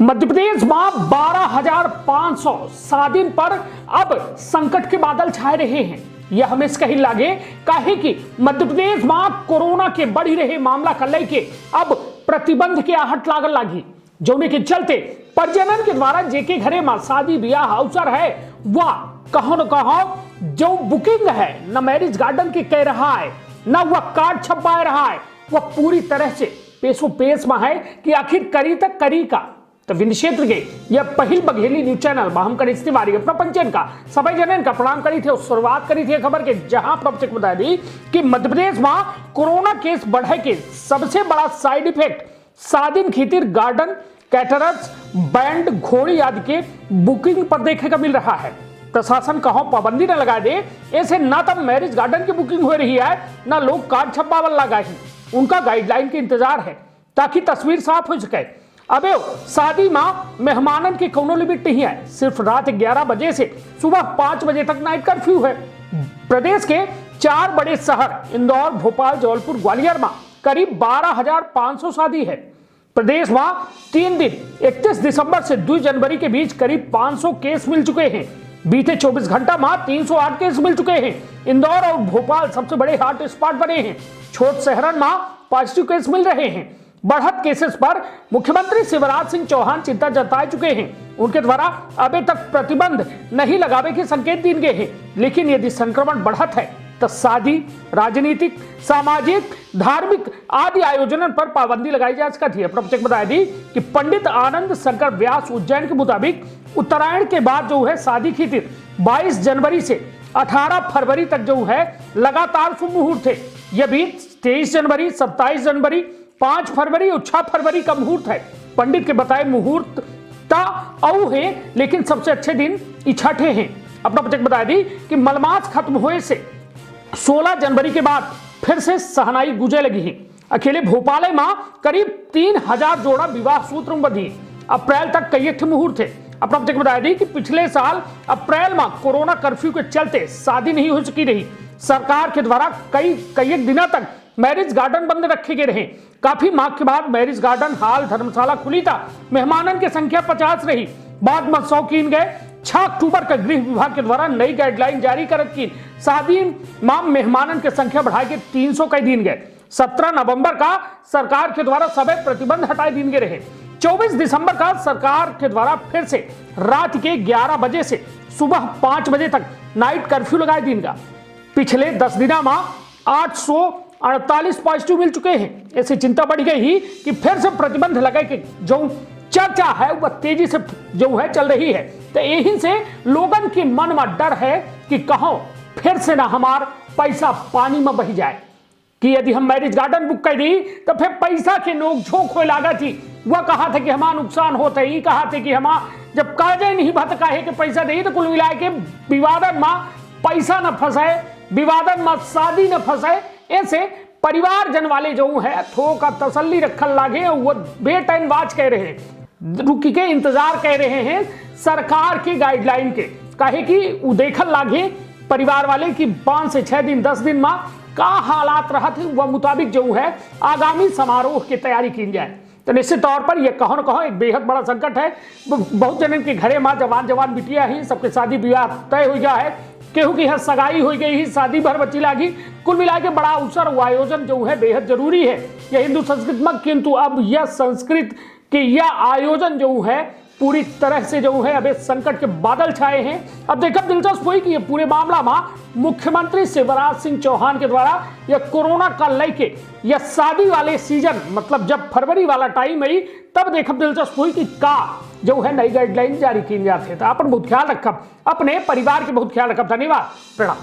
मध्य प्रदेश में 12,500 शादी पर अब संकट के बादल छाए रहे हैं। यह हमें कहीं लागे काहे कि मध्य प्रदेश में कोरोना के बढ़ी रहे मामला का लेके अब प्रतिबंध के आहट लागल लागी, जोने के चलते प्रजनन के द्वारा जेके घरे में शादी ब्याह अवसर है वह कहो न कहो जो बुकिंग है न मैरिज गार्डन के कह रहा है न वह कार्ड छपा रहा है, वह पूरी तरह से पेशो पेश में है कि आखिर करी तक करी का। तो विंध्य क्षेत्र के यह पहल बघेली न्यूज चैनल में हम करीब तिवारी अपना पंचन का सभी जनन का प्रणाम करी थे और शुरुआत करी थी खबर के, जहां प्रत्येक बता दी कि मध्य प्रदेश में कोरोना केस बढ़े के सबसे बड़ा साइड इफेक्ट शादी खातिर गार्डन, कैटरर्स, बैंड, घोड़ी आदि के बुकिंग पर देखने का मिल रहा है। प्रशासन कहो पाबंदी न लगा दे, ऐसे ना तो मैरिज गार्डन की बुकिंग हो रही है ना लोग कार्ड छपावल लगा ही, उनका गाइडलाइन के इंतजार है ताकि तस्वीर साफ हो सके। अबे शादी में मेहमानन की कोनो लिमिट नहीं है, सिर्फ रात 11 बजे से सुबह 5 बजे तक नाइट कर्फ्यू है। प्रदेश के 4 बड़े शहर इंदौर, भोपाल, जबलपुर, ग्वालियर में करीब 12,500 शादी है। प्रदेश में 3 दिन 31 दिसंबर से 2 जनवरी के बीच करीब 500 केस मिल चुके हैं। बीते 24 घंटा में 308 केस मिल चुके हैं। इंदौर और भोपाल सबसे बड़े हॉट स्पॉट बने हैं। छोट शहरन में पॉजिटिव केस मिल रहे हैं। बढ़त केसेस पर मुख्यमंत्री शिवराज सिंह चौहान चिंता जताए चुके हैं। उनके द्वारा अभी तक प्रतिबंध नहीं लगावे के संकेत दिए गए हैं, लेकिन यदि संक्रमण बढ़त है तो शादी, राजनीतिक, सामाजिक, धार्मिक आदि आयोजन पर पाबंदी लगाई जा सकती है। प्रत्येक बता दी कि पंडित आनंद शंकर व्यास उज्जैन के मुताबिक उत्तरायण के बाद जो है शादी खातिर 22 जनवरी से 18 फरवरी तक जो है लगातार शुभ मुहूर्त है। यह भी 23 जनवरी, 27 जनवरी, 5 फरवरी और 6 फरवरी का मुहूर्त है। पंडित के बताए मुहूर्त औ है, लेकिन सबसे अच्छे दिन छठे हैं। अपना बचक बता दी कि मलमास खत्म हुए से 16 जनवरी के बाद फिर से सहनाई गुजे लगी है। अकेले भोपाल में करीब 3,000 जोड़ा विवाह सूत्र में बंधी। अप्रैल तक कई मुहूर्त है। अपना बचक बता दी कि पिछले साल अप्रैल में कोरोना कर्फ्यू के चलते शादी नहीं हो सकी रही। सरकार के द्वारा कई दिनों तक मैरिज गार्डन बंद रखे गए रहे। काफी मांग के बाद मैरिज गार्डन, हॉल, धर्मशाला खुली था। मेहमानन की संख्या 50 रही, बाद में 100 कीन गए। 6 अक्टूबर का गृह विभाग के द्वारा नई गाइडलाइन जारी करत की शादी में मेहमानन की संख्या बढ़ाई के 300 कई दिन गए। 17 नवंबर का सरकार के द्वारा सभी प्रतिबंध हटाए दिन गए रहे। 24 दिसंबर का सरकार के द्वारा फिर से रात के 11 बजे से सुबह 5 बजे तक नाइट कर्फ्यू लगाए दिन का। पिछले 10 दिनों में 848 पॉजिटिव मिल चुके हैं। ऐसी चिंता बढ़ गई ही कि फिर से प्रतिबंध लगाए कि जो चर्चा है वह तेजी से जो है चल रही है। तो यही से लोगन के मन में डर है कि कहो फिर से ना हमार पैसा पानी में बह जाए, कि यदि हम मैरिज गार्डन बुक कर दी तो फिर पैसा के नोक झोंक हो लागा थी। वह कहा था कि हमारा नुकसान होता ही, कहा थे कि हम जब काजे नहीं भत काहे के पैसा दे, तो कुल मिला के विवादन में पैसा न फंसाए, विवादन में शादी न फंसाए। ऐसे परिवार जन वाले जो है थोका तसल्ली रखल लागे, वो बेटाइम वाच कह रहे हैं, रुकी के इंतजार कह रहे हैं सरकार के गाइडलाइन के, काहे कि वो देखल लागे परिवार वाले कि 5 से 6 दिन 10 दिन में का हालात रहा थे, वह मुताबिक जो है आगामी समारोह की तैयारी की जाए। तो निश्चित तौर पर यह कहो न कहो एक बेहद बड़ा संकट है। बहुत जनन के घरे माँ जवान बिटिया ही सबके शादी विवाह तय हो गया है, केहू की है सगाई हो गई ही, शादी भर बच्ची लागी। कुल मिला के बड़ा अवसर व आयोजन जो है बेहद जरूरी है यह हिंदू संस्कृति में, किंतु अब यह संस्कृत के यह आयोजन जो है पूरी तरह से जो है अब संकट के बादल छाए हैं। अब देखा दिलचस्प हुई कि ये पूरे मामला में मुख्यमंत्री शिवराज सिंह चौहान के द्वारा यह कोरोना का लेके यह शादी वाले सीजन, मतलब जब फरवरी वाला टाइम आई तब देखा दिलचस्प हुई कि का जो है नई गाइडलाइन जारी की जाती है। तो अपन बहुत ख्याल रखब, अपने परिवार के बहुत ख्याल रखब। धन्यवाद, प्रणाम।